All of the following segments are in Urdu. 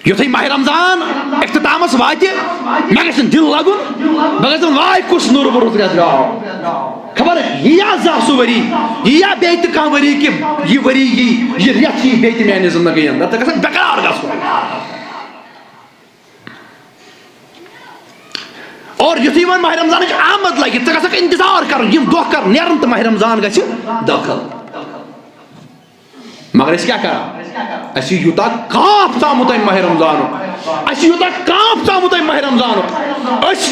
یُتھُے ماہ رمضان اختتامس واتہِ مےٚ گژھِ دِل لگُن بہٕ گژھِ واے کُس نوٗر برُت رٮ۪تھ درٛاو خبر یی یا زانٛہہ سُہ ؤری یی یا بیٚیہِ تہِ کانٛہہ ؤری کہِ یہِ ؤری یی یہِ رٮ۪تھ یی بیٚیہِ تہِ میانہِ زندگی انٛدر تہٕ گژھن بیکار گژھُن اور یُتھُے وۄنۍ ماہ رمضانٕچ آمد لگہِ ژٕ گژھکھ انتظار کرُن یِم دۄہ کر نیرن تہٕ ماہ رمضان گژھِ دٲخل مگر أسۍ کیٛاہ کران اَسہِ چھُ یوٗتاہ کاف ژامُت اَمہِ ماہ رمضانُک اَسہِ چھُ یوٗتاہ کاف ژامُت اَمہِ ماہ رمضانُک أسۍ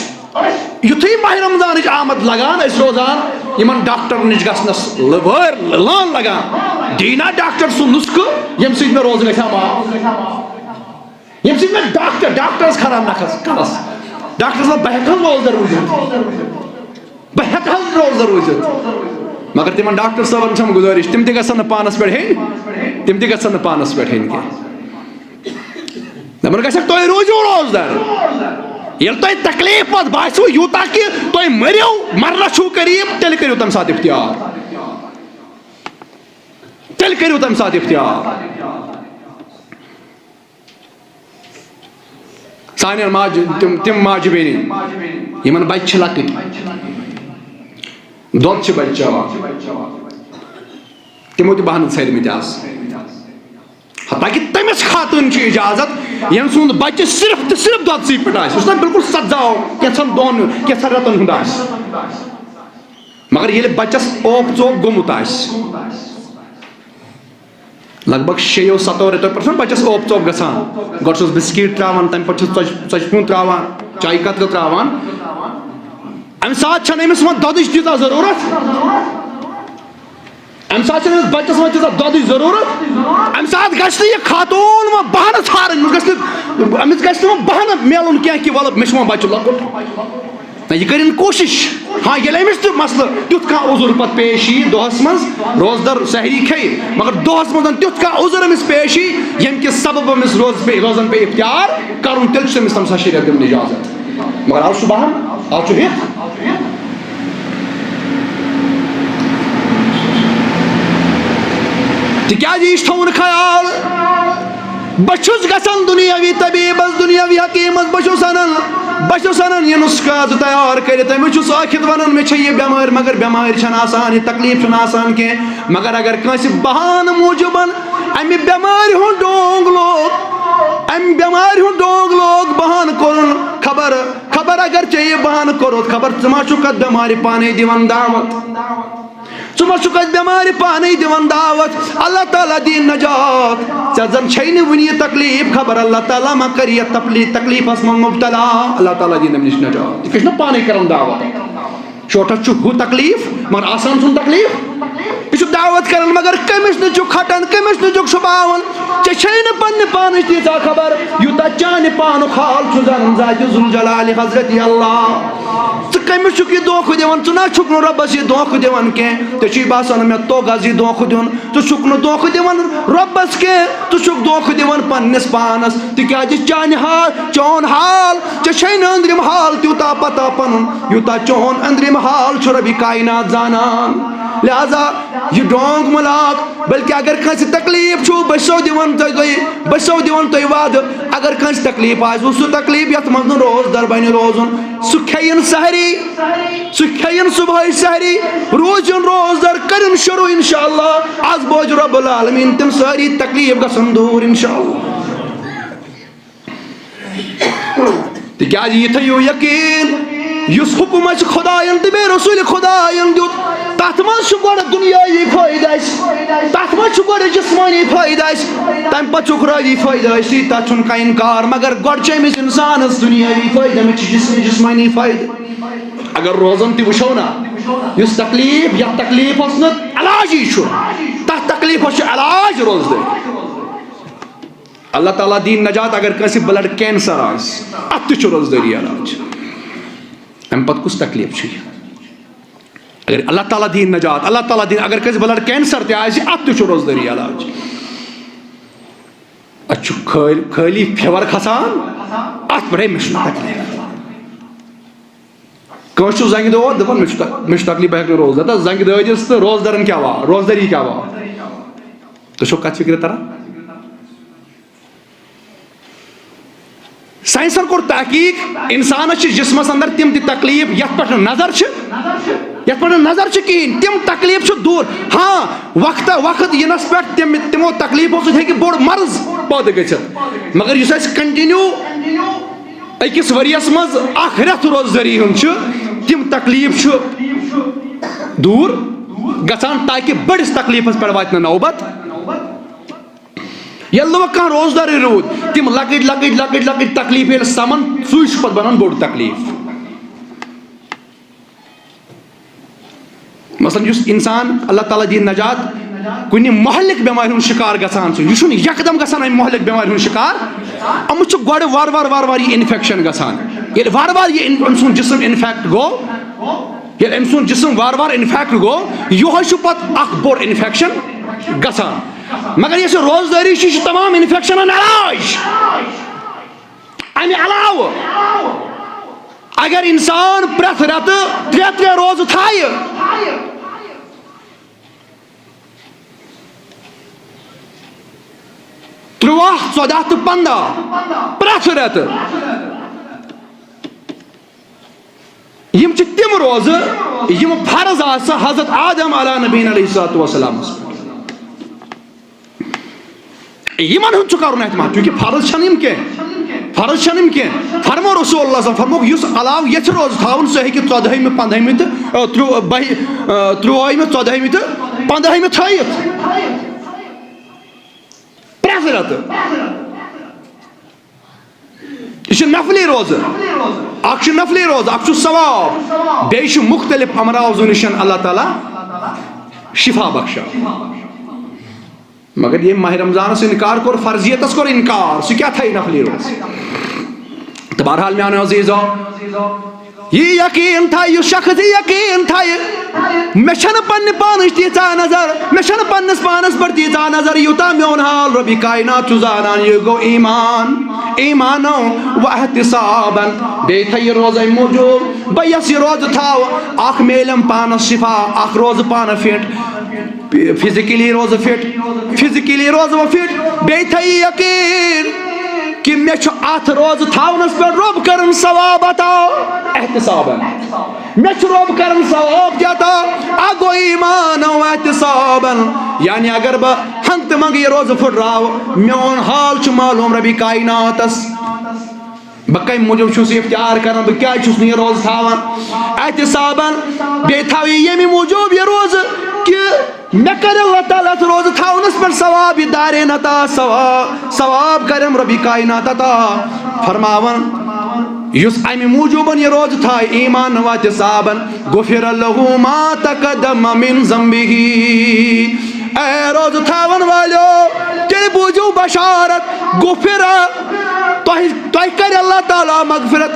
یُتھُے ماہ رمضانٕچ آمد لگان أسۍ روزان یِمن ڈاکٹر نِش گژھنس لٲن لگان دیٖنا ڈاکٹر سُنٛد نُسخہٕ ییٚمہِ سۭتۍ مےٚ روزٕ گژھِ ہا معاف ییٚمہِ سۭتۍ مےٚ ڈاکٹرس خراب نکھس کلس ڈاکٹرس ووٚن بہٕ ہٮ۪کہٕ حظ روزدر روٗزِتھ بہٕ ہٮ۪کہٕ حظ روزدر روٗزِتھ مگر تِمن ڈاکٹر صٲبن چھم گُزٲرِش تِم تہِ گژھن نہٕ پانس پٮ۪ٹھ ہیٚنۍ تِم تہِ گژھن نہٕ پانس پٮ۪ٹھ ہیٚنۍ کینٛہہ دپان گژھکھ تُہۍ روٗزِو روزدر ییٚلہِ تۄہہِ تکلیٖف پتہٕ باسیو یوٗتاہ کہِ تُہۍ مٔرِو مرنس چھُو قریٖب تیٚلہِ کٔرِو تمہِ ساتہٕ اختیار تیٚلہِ کٔرِو تمہِ ساتہٕ اختیار سانٮ۪ن ماجہِ تِم ماجہِ بیٚنہِ یِمن بچہِ چھِ لۄکٕٹۍ دۄد چھِ بچہِ چٮ۪وان تِمو تہِ بہانہٕ ژھٲرمٕتۍ آز تاکہِ تٔمِس خاتوٗن چھُ اِجازت ییٚمہِ سُنٛد بچہِ صرف تہٕ صرف دۄدسٕے پٮ۪ٹھ آسہِ یُس نا بِلکُل سبزاو کینٛژھن دۄہن کینٛژھن رٮ۪تن ہُنٛد آسہِ مگر ییٚلہِ بچس اوپ ژوپ گوٚمُت آسہِ لگ بگ 6-7 رٮ۪تو پٮ۪ٹھ چھُنہ بچس اوپ ژوپ گژھان گۄڈٕ چھُس بِسکیٖٹ تراوان تمہِ پتہٕ چھُس ژۄچہِ تراوان چایہِ قطرٕ تراوان امہِ ساتہٕ چھنہٕ أمِس وۄنۍ دۄدٕچ تیٖژاہ ضروٗرت امہِ ساتہٕ چھنہٕ أمِس بچس وۄنۍ تیٖژاہ دۄدٕچ ضروٗرت امہِ ساتہٕ گژھِ نہٕ یہِ خاتوٗن وۄنۍ بہانہٕ ژھارٕنۍ أمِس گژھِ نہٕ وۄنۍ بہانہٕ میلُن کینٛہہ کہِ وَلہٕ مےٚ چھُ وۄنۍ بچہِ لۄکُٹ یہِ کٔرِنۍ کوٗشِش ہاں ییٚلہِ أمِس تہِ مسلہٕ تیُتھ کانٛہہ عُذر پتہٕ پیش یی دۄہس منٛز روزدر سحری کھیٚیہِ مگر دۄہس منٛز تیُتھ کانٛہہ عُذر أمِس پیش یی ییٚمہِ کہِ سبب أمِس روزن پیٚیہِ اختیار کرُن تیٚلہِ چھُ أمِس تمہِ ساتہٕ شریعت دِوان اِجازت مگر آز چھُ بہان آز چھُ ہِتھ تِکیٛازِ یہِ چھُ تھاوُن خیال بہٕ چھُس گژھان دُنیاوی طبیٖبس دُنیاوی حکیٖمس بہٕ چھُس انان یہِ نُسخہٕ تیار کٔرِتھ أمِس چھُ ساکھِت ونان مےٚ چھےٚ یہِ بٮ۪مٲرۍ مگر بٮ۪مٲرۍ چھنہٕ آسان یہِ تکلیٖف چھُنہٕ آسان کینٛہہ مگر اگر کٲنٛسہِ بہانہٕ موٗجوٗبن امہِ بٮ۪مارِ ہُنٛد ڈونٛگ لوگ بہانہٕ کوٚرُن خبر اگر ژےٚ یہِ بہانہٕ کوٚرُتھ خبر ژٕ ما چھُکھ اتھ بٮ۪مارِ پانے دِوان دعوت ژٕ ما چھُکھ اتھ بٮ۪مارِ پانے دِوان دعوت اللہ تعالیٰ دِیِن نجات ژےٚ زن چھے نہٕ وُنہِ یہِ تکلیٖف خبر اللہ تعالیٰ ما کرِ یتھ تکلیٖفس منٛز مُبتلا اللہ تعالیٰ دِیِن أمِس نِش نجات یہِ چھُنہ پانے کران دعوت شوٹھس چھُ ہُہ تکلیٖف مگر آسان چھُنہٕ تکلیٖف یہِ چھُ دعوت کران مگر کٔمِس نہٕ چھُکھ کھٹان کٔمِس نہٕ چھُکھ چھُپاوان ژےٚ چھے نہٕ پننہِ پانٕچ تیٖژاہ خبر یوٗتاہ چانہِ پانُک حال چھُ زانان ذاتِ ذوالجلالِ حضرتِ اللہ ژٕ کٔمِس چھُکھ یہِ دھوکہٕ دِوان ژٕ نہ چھُکھ نہٕ رۄبس یہِ دھوکہٕ دِوان کینٛہہ ژےٚ چھُے باسان مےٚ توٚگ آز یہِ دھوکہٕ دیُن ژٕ چھُکھ نہٕ دھوکہٕ دِوان رۄبس کینٛہہ ژٕ چھُکھ دھوکہٕ دِوان پننِس پانس تِکیٛازِ چون حال ژےٚ چھے نہٕ أنٛدرِم حال تیوٗتاہ پتہ پنُن یوٗتاہ چون أنٛدرِم حال چھُ رۄبِ کاینات زانان لہذا یہِ ڈونٛگ مہٕ لاگ بلکہِ اگر کٲنٛسہِ تکلیٖف چھُ بہٕ چھسو دِوان تۄہہِ وعدٕ اگر کٲنٛسہِ تکلیٖف آسوٕ سُہ تکلیٖف یتھ منٛز نہٕ روزدر بنہِ روزُن سُہ کھیٚیِن سحری سُہ کھیٚیِن صبحٲے سحری روٗزِن روزدر کٔرِن شروٗع انشاء اللہ آز بوزِ رۄب العالمیٖن تِم سٲری تکلیٖف گژھن دوٗر انشاء اللہ تِکیٛازِ یہِ تھٲیِو یقیٖن یُس حُکُم اَسہِ خۄدایَن تہٕ بیٚیہِ رسوٗلِ خۄدایَن دیُت تتھ منٛز چھُ گۄڈٕ دُنیٲیی فٲیدٕ اَسہِ تتھ منٛز چھُ گۄڈٕ جسمٲنی فٲیدٕ اَسہِ تمہِ پتہٕ چھُ اُخرٲوی فٲیدٕ اَسہِ تتھ چھُنہٕ کانٛہہ اِنکار مگر گۄڈٕ چھُ أمِس انسانس دُنیٲیی فٲیدٕ أمِس چھُ جسمٲنی فٲیدٕ اگر روزان تہِ وٕچھو نا یُس تکلیٖف یتھ تکلیٖفس نہٕ علاجی چھُ تتھ تکلیٖفس چھُ علاج روزدٲری اللہ تعالیٰ دِیِن نجات اگر کٲنٛسہِ بلڈ کینسر آسہِ اتھ تہِ چھُ روزدٲری علاج امہِ پتہٕ کُس تکلیٖف چھُ یہِ اگر اللہ تعالیٰ دِیِن نجات اللہ تعالیٰ دِیِن اگر کٲنٛسہِ بلڈ کینسر تہِ آسہِ اتھ تہِ چھُ روزدٲری علاج اتھ چھُ خٲلی فیور کھسان اتھ پٮ۪ٹھ مےٚ چھُنہٕ تکلیٖف کٲنٛسہِ چھُ زنٛگہِ دود دپان مےٚ چھُ تکلیٖف بہٕ ہٮ۪کہٕ نہٕ روزدر تہٕ زنٛگہِ دٲدِس تہٕ روزدرن کیٛاہ واو روزدٲری کیٛاہ واو تُہۍ چھُو کتھ فِکرِ تران سائنسن کور تحقیق انسانس جسمس اندر تم تکلیف یت پہ نظر کہین تم تکلیف دور ہاں وقت ینس پہ تمو تکلیفوں سک بوڑ مرض پید گھت مگر اس کنٹینیو اکس وریس مز اخ رت روزداری تم تکلیف دور گژھان تاکہ بڑس تکلیفس پہ وات نوبت یل کھانا روزدار رود تم لکٹ لکٹ لکٹ لکٹ تکلیف یل سمن سہ پہ بنان بوڑ تکلیف مثلا جس انسان اللہ تعالیٰ دی نجات کن مہلک بیمار ہند شکار گژھان یہ یکدم گژھان ام مہلک بیمار ہند شکار امس گوڑ وار وار وار وار یہ انفیکشن گژھان یل وار وار یہ ام سن جسم انفیکٹ گو یل ام سن جسم وار وار انفیکٹ گو یہ پتہ اخ بوڑ انفیکشن گژھان مگر یہ روزداری تمام انفیکشن علاج امہ علاوہ اگر انسان پریت رت ترے روز تھائے ترواہ 14 تو 15 پریت رت یم تم روز یم فرض آسا حضرت آدم علیہ نبی علیہ الصلوۃ والسلام یمن ہند کرن اہتمام چونکہ فرض چھن یم کی فرض چھن یم کی فرمو رسول اللہ صلی اللہ علیہ وسلم فرمو یس علاوہ یہ روز تھاون سہ ہیکہ 14 15 تو 13 14 تو 15 تھایت پریت رت یہ نفلی روز اخ نفلی روز اخ ثواب بیش مختلف امراض نشن اللہ تعالی شفا بخشان مگر یہ ماہ رمضان سے انکار کر فرضیتس کر انکار سہ کیا تھائی نفلی روز تو بہرحال میانو عزیزو یہ یقین تھا یہ شخص یقین تھا میں چھن پن پانس تیژا نظر میں چھن پنس پانس پر تیژا نظر یوتا میون حال ربی کائنات زانان یہ گو ایمانو و احتسابن بے تھا یہ روز موجود بیس یہ روز تھاو اخ میلم پانس شفا اخ روز پان فٹ فزیکلی روز فٹ فزیکلی روز و فٹ بے تھا یہ یقین کہ میں چھو ات روز تھاونس پہ رب کرن ثواب عطا احتسابن میں چھو رب کرن ثواب دیتا اگو ایمان و احتسابن یعنی اگر با ہنگت منگ یہ روز پھٹ راو میون حال چھو معلوم ربی کائناتس بکائی موجب چھو سی افتیار کرن تو کیا چھو سنی روز تھاون احتسابن بے تھاوی یمی موجب یہ روز کہ میں کر اللہ تعالیٰ روز تھاونس پر ثواب دارین عطا ثواب کرم ربی کائنات عطا فرماون یس امی موجوبن یہ روز تھا ایمان و احتسابن غفر له ما تقدم من ذنبه اے روز تھاون والو تیرے بوجو بشارت غفر تو کر اللہ تعالیٰ مغفرت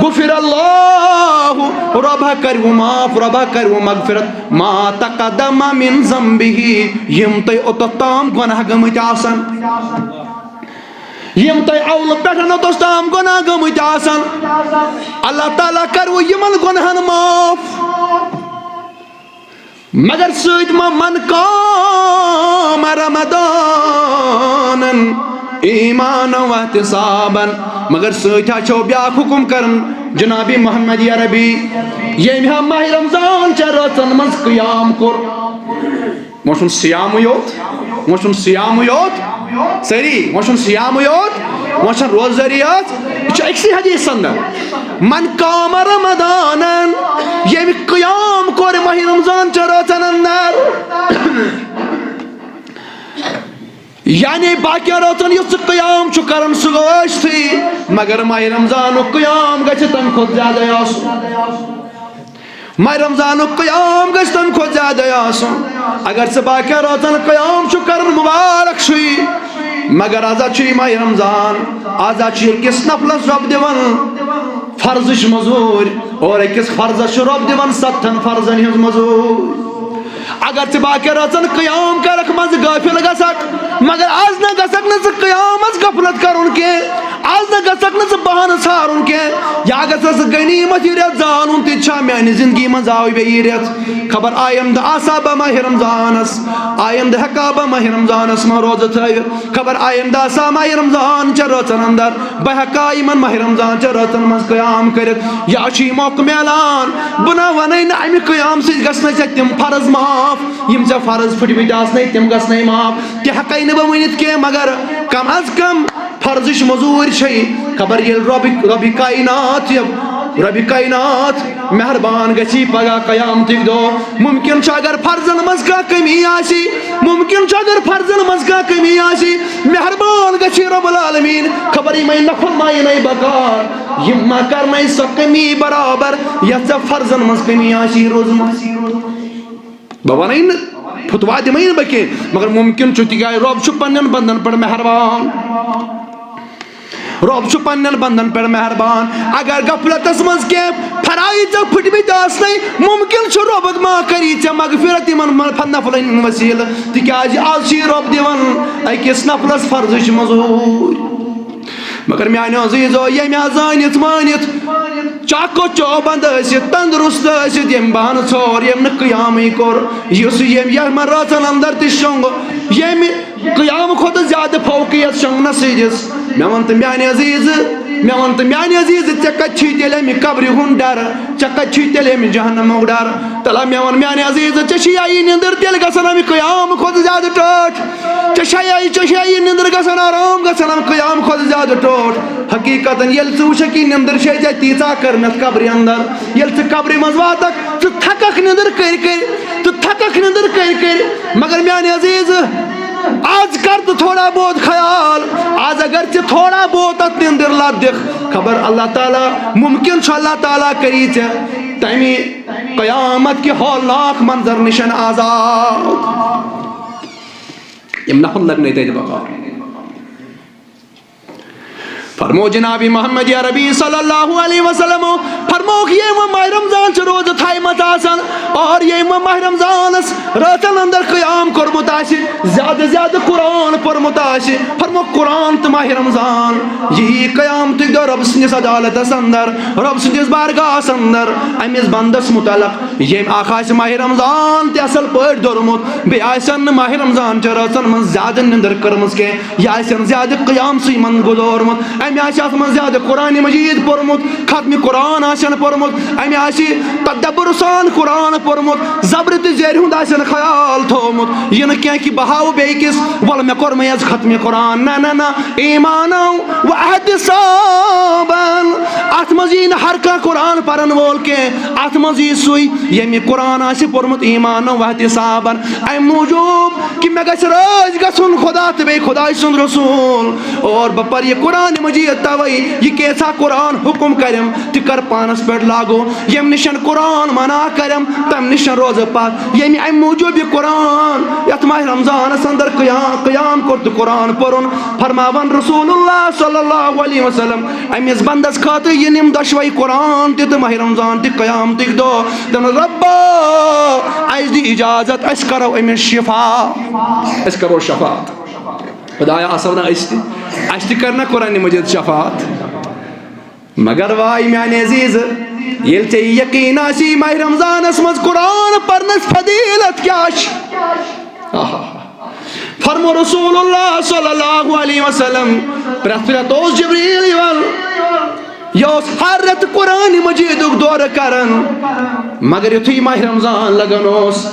غفر اللہ ربہ کرو معاف ربہ کرو مغفرت ما تقدم من ذنبه یم تے اوتام گناہ گمت آسن یم تے اول پٹھن اوتام گناہ گمت آسن اللہ تعالیٰ کرو یمن گناہن معاف مگر سید من قام رمضان ایمان و احتسابن مگر سیتھا چھو بیاک حکم کرن جناب محمد عربی یہ ماہ رمضان چرچن مز قیام کر موشن سیام یوت سری موشن سیام یوت موشن روزداریات یہ اکسی حدیث اندر من قام رمضانن یہ قیام کر ماہ رمضان چرچن اندر یعنی باقی روزن یس قیام چھ کرن سہ گوش تھی مگر ماہ رمضان قیام گژھِ تم کھت زیادہ آسن ماہ رمضان قیام گژھِ تم کھت زیادہ آسن اگر سے باقی روزن قیام چھ کرن مبارک چھ مگر آزا چھ ماہ رمضان آزا چھ کس نفلس رب دیون فرضش مزور اور اکس فرضش رب دیون 7 فرضن ہز مزور اگر ژٕ باقی رژن قیام کرکھ مز غافل گژھکھ مگر آز نہ گژھکھ نہ ژٕ قیامس غفلت کرُن کینٛہہ آز نہ گژھکھ نہٕ ژٕ بہانہٕ ژھارُن کینٛہہ یا گژھس غنیٖمت یہِ رٮ۪تھ زانُن تہِ چھا میانہِ زندگی منٛز آو بیٚیہِ رٮ۪تھ خبر آیَم دۄہ آسا بہٕ ماہِ رمضانس آیَم دۄہ ہٮ۪کا بہٕ ماہِ رمضانس منٛز روزٕ تھٲوِتھ خبر آیَم دۄہ آسا ماہِ رمضان چٮ۪ن رٲژن انٛدر بہٕ ہٮ۪کا یِمن ماہِ رمضان چٮ۪ن رٲژن منٛز قیام کٔرِتھ یا چھُ یہِ موقعہٕ میلان بہٕ نہ وَنَے نہٕ اَمہِ قیام سۭتۍ گژھنَے ژےٚ تِم فرض معاف یِم ژےٚ فرض پھٕٹمٕتۍ آسنَے تِم گژھنَے معاف تہِ ہٮ۪کَے نہٕ بہٕ ؤنِتھ کینٛہہ مگر کم از کم فرضٕچ موٚزوٗرۍ چھے خبر ییٚلہِ رۄبہِ کاینات مہربان گژھی پگاہ قیامتٕکۍ دۄہ مُمکِن چھُ اگر فرضن منٛز کانٛہہ کٔمی آسہِ مُمکِن چھُ اگر فرضن منٛز کانٛہہ کٔمی آسہِ مہربان گژھی رۄب العالمیٖن خبر یِمے نفل ما یِنَے بکار یِم ما کرنَے سۄ کٔمی برابر یَتھ ژےٚ فرضن منٛز کٔمی آسی روٗزمٕژ بہٕ وَنَے نہٕ فتوا دِمَے نہٕ بہٕ کینٛہہ مگر مُمکِن چھُ تِکیٛازِ رۄب چھُ پننٮ۪ن بنٛدن پٮ۪ٹھ مہربان رۄب چھُ پننٮ۪ن بنٛدن پٮ۪ٹھ مہربان اگر غفلتس منٛز کینٛہہ فرایض ژےٚ پھٕٹمٕتۍ آسنَے مُمکِن چھُ رۄب ما کری ژےٚ مغفرت یِمن نفلن ہٕنٛدۍ وسیٖلہٕ تِکیٛازِ آز چھُے رۄب دِوان أکِس نفلس فرضٕچ موٚزوٗرۍ مگر میانیو عزیٖزو ییٚمہِ آز زٲنِتھ مٲنِتھ چاکو چوبند ٲسِتھ تندرست ٲسِتھ ییٚمہِ بہانہٕ ژھور ییٚمہِ نہٕ قیامٕے کوٚر یُس ییٚمہِ یِمن رٲژن انٛدر تہِ شۄنٛگ ییٚمہِ قیامہٕ کھۄتہٕ زیادٕ فوقیت شۄنٛگنس سۭتِس مےٚ وَن تہٕ میانہِ عزیٖزٕ ژےٚ کتہِ چھُے تیٚلہِ اَمہِ قبرِ ہُنٛد ڈر ژےٚ کتہِ چھُے تیٚلہِ اَمہِ جہنمُک ڈر تَلہ مےٚ وَن میانہِ عزیٖزٕ ژےٚ چھِ یہِ نِندٕر تیٚلہِ گژھان اَمہِ قیامہٕ کھۄتہٕ زیادٕ ٹٲٹھ ژےٚ چھا یہِ نِندٕر گژھان آرام گژھان اَمہِ قیامہٕ کھۄتہٕ زیادٕ ٹوٹھ حقیٖقتن ییٚلہِ ژٕ وٕچھکھ یہِ نِندٕر چھے ژےٚ تیٖژاہ کٔرمٕژ قبرِ انٛدر ییٚلہِ ژٕ قبرِ منٛز واتکھ ژٕ تھککھ نِندٕر کٔرۍ مگر میانہِ عزیٖزٕ آز کر تہٕ تھوڑا بہت خیال آز اگر ژٕ تھوڑا بہت اتھ نِندٕر لت دِکھ خبر اللہ تعالیٰ مُمکِن چھُ اللہ تعالیٰ کری ژےٚ تمہِ قیامت کہِ ہولناک منظر نِش آزاد یِم نفل لگنے تتہِ بکار فرمو جناب محمد یا ربی صلی اللہ علیہ وسلم فرموک ییٚمہِ ماہِ رمضان چھِ روزٕ تھایمژ آسان اور ییٚمہِ ماہِ رمضانس رٲژن انٛدر قیام کوٚرمُت آسہِ زیادٕ زیادٕ قرآن پوٚرمُت آسہِ فرموک قرآن تہٕ ماہِ رمضان یہِ قیامتٕکۍ دۄہ رۄبہٕ سٕنٛدِس عدالتس انٛدر رۄبہٕ سٕنٛدِس بارگاہس انٛدر أمِس بنٛدس مُتعلق ییٚمۍ اکھ آسہِ ماہِ رمضان تہِ اصل پٲٹھۍ دوٚرمُت بیٚیہِ آسن نہٕ ماہِ رمضان چہِ رٲژن منٛز زیادٕ نِندٕر کٔرمٕژ کینٛہہ یہِ آسن زیادٕ قیامسٕے منٛز گُزورمُت أمۍ آسہِ اتھ منٛز زیادٕ قرآنِ مجیٖد پوٚرمُت ختمہِ قرآن آسن پوٚرمُت أمۍ آسہِ تدبُر سان قرآن پوٚرمُت زبرِ تہٕ زیرِ ہُنٛد آسن خیال تھومُت یہِ نہٕ کینٛہہ کہِ بہٕ ہاوٕ بیٚیِس وَلہٕ مےٚ کوٚرمَے حظ ختمہِ قرآن نہ ایٖمانو و احتِسابن اتھ منٛز یی نہٕ ہر کانٛہہ قرآن پرن وول کینٛہہ اتھ منٛز یی سُے ییٚمہِ قرآن آسہِ پوٚرمُت ایٖمانو و احتِسابن امہِ موٗجوٗب کہِ مےٚ گژھِ رٲضۍ گژھُن خۄدا تہٕ بیٚیہِ خۄداے سُنٛد رسوٗل اور بہٕ پرٕ یہِ قرآنِ مجیٖد توے یہِ کینٛژھا قرآن حُکُم کریم تہِ کر پانس پٮ۪ٹھ لاگو ییٚمہِ نِش قرآن منع کریم تمہِ نِش روزٕ پتھ ییٚمہِ امہِ موٗجوٗب یہِ قرآن یتھ ماہِ رمضانس انٛدر قیام کوٚر تہٕ قرآن پوٚرُن فرماون رسول اللہ صلی اللہ علیہ وسلم أمِس بنٛدس خٲطرٕ یِن یِم دۄشوے قرآن تہِ تہٕ ماہِ رمضان تہِ قیامتٕکۍ دۄہ دپن رۄبا اسہِ دِ اِجازت أسۍ کرو أمِس شفاعت خۄدایا آسو نہٕ أسۍ تہِ اَسہِ تہِ کر نہ قرآنِ مجیٖد شفاعت مگر واے میانہِ عزیٖزٕ ییٚلہِ ژےٚ یہِ یقیٖن آسی ماہِ رمضانس منٛز قرآن پرنس فضیٖلت کیٛاہ چھِ فرمو رسول اللہ صلی اللہ علیہ وسلم پرٛٮ۪تھ رٮ۪تہٕ اوس جبریٖل یِوان یہِ اوس ہر رٮ۪تہٕ قرآنِ مجیٖدُک دورٕ کران مگر یُتھُے ماہِ رمضان لگان اوس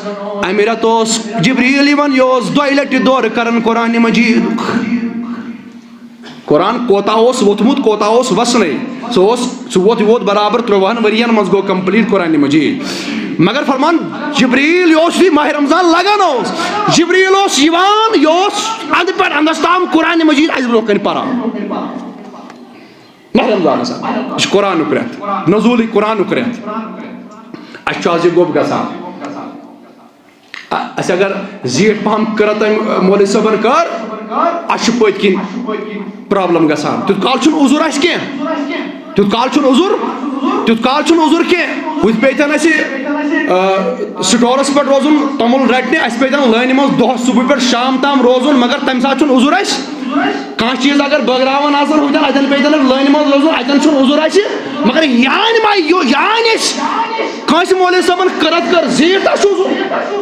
امہِ رٮ۪تہٕ اوس جبریٖل یِوان یہِ اوس 2 لٹہِ دورٕ کران قرآنِ مجیٖدُک قرآن کوتاہ اوس ووٚتھمُت کوتاہ اوس وسنَے سُہ ووت برابر 3 ؤرین منٛز گوٚو کمپلیٖٹ قرآنِ مجیٖد مگر فرمان جبریٖل یہِ اوس یُتھُے ماہِ رمضان لگان اوس جبریٖل اوس یِوان یہِ اوس اندٕ پٮ۪ٹھ اندس تام قرآنِ مجیٖد اسہِ برونٛہہ کنہِ پران ماہِ رمضانس یہِ چھُ قرآنُک رٮ۪تھ نزوٗلٕے قرآنُک رٮ۪تھ اسہِ چھُ آز یہِ گوٚب گژھان اسہِ اگر زیٖٹھ پہم قرت أمۍ مولوی صٲبن کٔر اسہِ چھُ پٔتۍ کِنۍ پرابلم گژھان تیُتھ کال چھُنہٕ عُذر اسہِ کینٛہہ تیُتھ کال چھُنہٕ عُذر کینٛہہ ہُتہِ پیٚتن اسہِ سٹورس پٮ۪ٹھ روزُن توٚمُل رٹنہِ اسہِ پیٚتن لٲنہِ منٛز دۄہس صبحہٕ پٮ۪ٹھ شام تام روزُن مگر تمہِ ساتہٕ چھُنہٕ عُذر اسہِ کان چیز اگر بغراون آسان ہوتن اتن پیتن لٲنہِ منٛز روزُن اتن چھُنہٕ عذر اسہِ مگر یان ما یان أسۍ کٲنٛسہِ مولوی صٲبن قرت کر زیٖٹھ تتھ چھُ عذر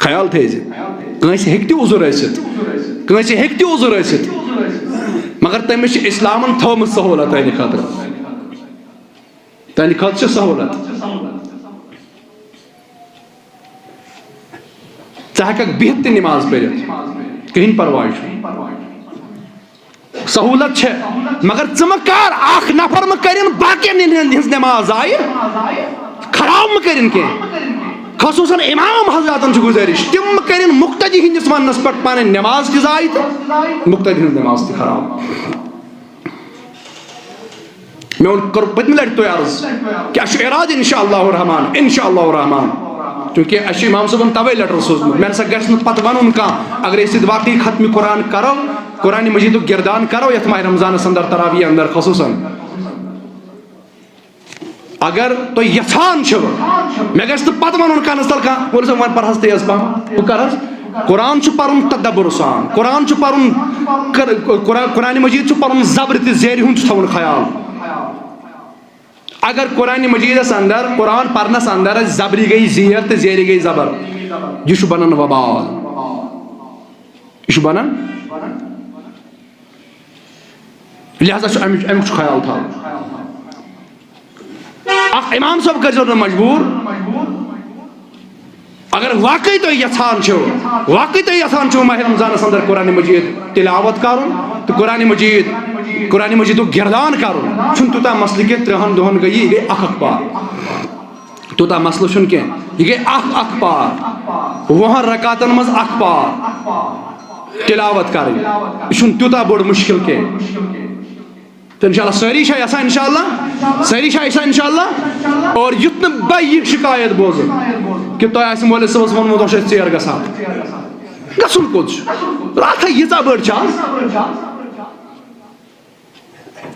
خیال تھٲیزِ کٲنٛسہِ ہیٚکہِ تہِ عذر ٲسِتھ کٲنٛسہِ ہیٚکہِ تہِ عذر ٲسِتھ مگر تٔمِس چھِ اِسلامن تھٲومٕژ سہوٗلت تہنٛدِ خٲطرٕ تہنٛدِ خٲطرٕ چھِ سہوٗلت ژٕ ہیٚککھ بِہِتھ تہِ نماز پٔرِتھ کِہیٖنۍ پرواے چھُ سہوٗلت چھےٚ مگر ژٕ مہ کر اکھ نفر مہ کٔرِنۍ باقین ہٕنٛز نماز ضایہِ خراب مہ کٔرِنۍ کینٛہہ خصوٗصاً امام حضراتن چھُ گُزٲرِش تِم مہ کٔرِنۍ مُقتدی ہٕنٛدِس وننس پٮ۪ٹھ پنٕنۍ نماز تہِ ضایہِ تہٕ مُقتدی ہٕنٛز نماز تہِ خراب مےٚ ووٚن کوٚر پٔتمہِ لٹہِ تۄہہِ عرض کہِ اَسہِ چھُ ارادٕ انشاء اللہ الرحمان انشاء اللہ الرحمان چوٗنٛکہِ اَسہِ چھُ امام صٲبن توے لیٹر سوٗزمُت مےٚ نسا گژھِ نہٕ پتہٕ ونُن کانٛہہ اگر أسۍ ییٚتہِ واقعی ختمہِ قرآن کرو قرآنِ مجیٖدُک گردان کرو یتھ ماہِ رمضانس انٛدر تراویح انٛدر خصوٗصاً اگر تُہۍ یژھان چھِو مےٚ گژھِ نہٕ پتہٕ ونُن کانس تل کانٛہہ مولوی صٲب وۄنۍ پر حظ تیز پہم بہٕ کر حظ قرآن چھُ پرُن تدبُر سان قرآن چھُ پرُن قرآنِ مجیٖد چھُ پرُن زبر تہِ زیرِ ہُنٛد چھُ تھاوُن خیال اگر قرآنِ مجیٖدس انٛدر قرآن پرنس انٛدر اسہِ زبرِ گٔے زیر تہٕ زیرِ گٔے زبر یہِ چھُ بنان وبال یہِ چھُ بنان لہذا چھُ امیُک چھُ خیال تھاوُن اکھ امام صٲب کٔرۍزیو نہٕ مجبوٗر اگر واقعی تُہۍ یژھان چھِو ماہِ رمضانس انٛدر قرآنِ مجیٖد تلاوت کرُن تہٕ قرآنِ مجیٖدُک گردان کرُن چھُنہٕ تیوٗتاہ مسلہٕ کینٛہہ 30 دۄہن گٔیہِ یہِ گٔے اکھ پار تیوٗتاہ مسلہٕ چھُنہٕ کینٛہہ یہِ گٔے اکھ پار 20 رکاتن منٛز اکھ پار تلاوت کرٕنۍ یہِ چھُنہٕ تیوٗتاہ بوٚڑ مُشکِل کینٛہہ تو انشاءاللہ سٲری چھا یژھان انشاء اللہ اور یُتھ نہٕ بہٕ یہِ شِکایت بوزٕ کہِ تۄہہِ آسہِ مولوی صٲبس ووٚنمُت چھُ اَسہِ ژیر گژھان گژھُن کوٚت چھُ راتھا ییٖژاہ بٔڑ چھِ آز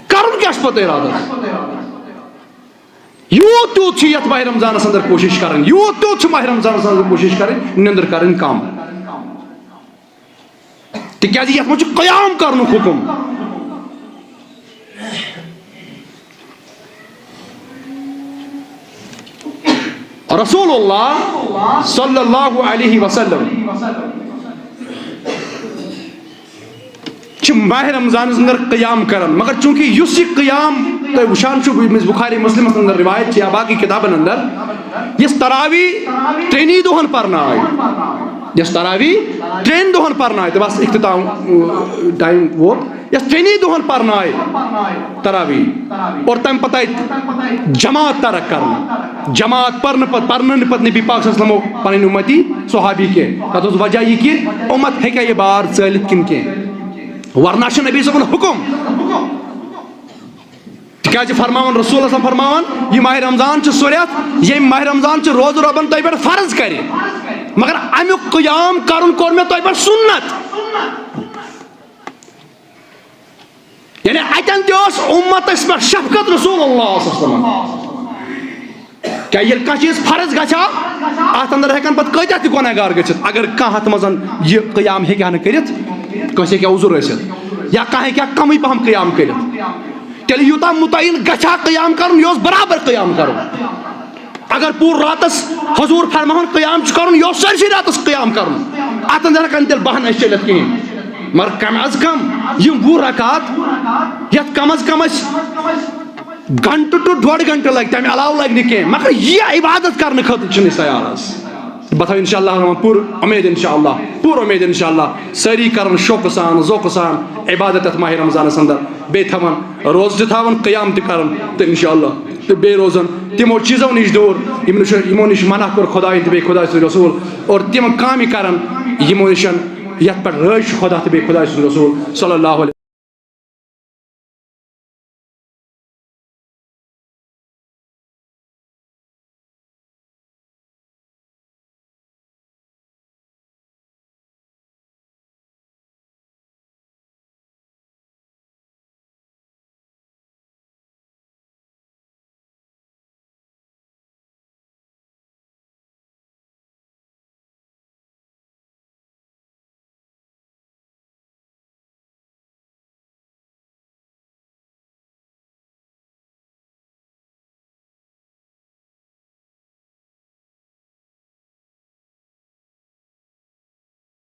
کرُن کیٛاہ چھُ پتہٕ ارادس یوٗت تیوٗت چھِ یتھ ماہِ رمضانس انٛدر کوٗشش کرٕنۍ یوٗت تیوٗت چھِ ماہِ رمضانس انٛدر کوٗشش کرٕنۍ نِندٕر کرٕنۍ کم تِکیٛازِ یتھ منٛز چھُ قیام کرنُک حُکم رسول اللہ صلی اللہ علیہ وسلم چھِ ماہِ رمضانس انٛدر قیام کران مگر چوٗنٛکہِ یُس یہِ قیام تۄہہِ وٕچھان چھُو بُخاری مسلمس انٛدر رِوایت چھِ یا باقٕے کِتابن انٛدر یۄس تراویح 3 دۄہن پرنٲے یۄس تراویح 3 دۄہن پرنٲے تہٕ بس اختتام ٹایم ووت یۄس 3 دۄہن پرنٲے تراویح اور تمہِ پتہٕ آیہِ جماعت ترک کرنہٕ جماعت پرنہٕ پتہٕ نبی پاک صلی اللہ علیہ وسلمو پنٕنۍ اُمتی صحابی کینٛہہ تتھ اوس وجہ یہِ کہِ اُمت ہیٚکیٛاہ یہِ بار ژٲلِتھ کِنہٕ کینٛہہ ورنہ چھُ نبی صٲبُن حُکم تِکیٛازِ فرماوان رسول اللہ فرماوان یہِ ماہِ رمضان چھُ سُہ رٮ۪تھ ییٚمہِ ماہِ رمضان چھُ روزٕ رۄبن تۄہہِ پٮ۪ٹھ فرض کرِ مگر امیُک قیام کرُن کوٚر مےٚ تۄہہِ پٮ۪ٹھ سُنت یعنی اتٮ۪ن تہِ ٲس اُمتس پٮ۪ٹھ شفقت رسول اللہ صلی اللہ علیہ وسلم کیٛاہ ییٚلہِ کانٛہہ چیٖز فرض گژھِ ہا اتھ انٛدر ہٮ۪کن پتہٕ کۭتیاہ تہِ گۄنہگار گٔژھِتھ اگر کانٛہہ اتھ منٛز یہِ قیام ہیٚکہِ ہا نہٕ کٔرِتھ کٲنٛسہِ ہیٚکہِ ہا عذر ٲسِتھ یا کانٛہہ ہیٚکہِ ہا کمٕے پہم قیام کٔرِتھ تیٚلہِ یوٗتاہ مُتعین گژھِ ہا قیام کرُن یہِ اوس برابر قیام کرُن اگر پوٗرٕ راتس حضوٗر فرماوان قیام چھُ کرُن یہِ اوس سٲرسٕے راتس قیام کرُن اتھ انٛدر ہٮ۪کن تیٚلہِ 12 نہٕ چٔلِتھ کِہیٖنۍ مگر کم از کم یِم 20 رکات یتھ کم از کم اسہِ گنٹہٕ ٹُو 1.5 گنٹہٕ لگہِ تمہِ علاوٕ لگہِ نہٕ کینٛہہ مگر یہِ عبادت کرنہٕ خٲطرٕ چھِنہٕ أسۍ تیار حظ بہٕ تھاوٕ انشاء اللہ پوٗرٕ اُمید انشاء اللہ سٲری کرن شوقہٕ سان ذوقہٕ سان عبادت یتھ ماہِ رمضانس انٛدر بیٚیہِ تھاون روزٕ تہِ تھاون قیام تہِ کرن تہٕ انشاء اللہ تہٕ بیٚیہِ روزن تِمو چیٖزو نِش دوٗر یِمو نِش منع کوٚر خۄدایَن تہٕ بیٚیہِ خۄداے سُنٛد رسوٗل اور تِم کامہِ کرن یِمو نِش یتھ پٮ۪ٹھ رٲضۍ چھُ خۄدا تہٕ بیٚیہِ خۄداے سُنٛد رسوٗل صلی اللہ علیہ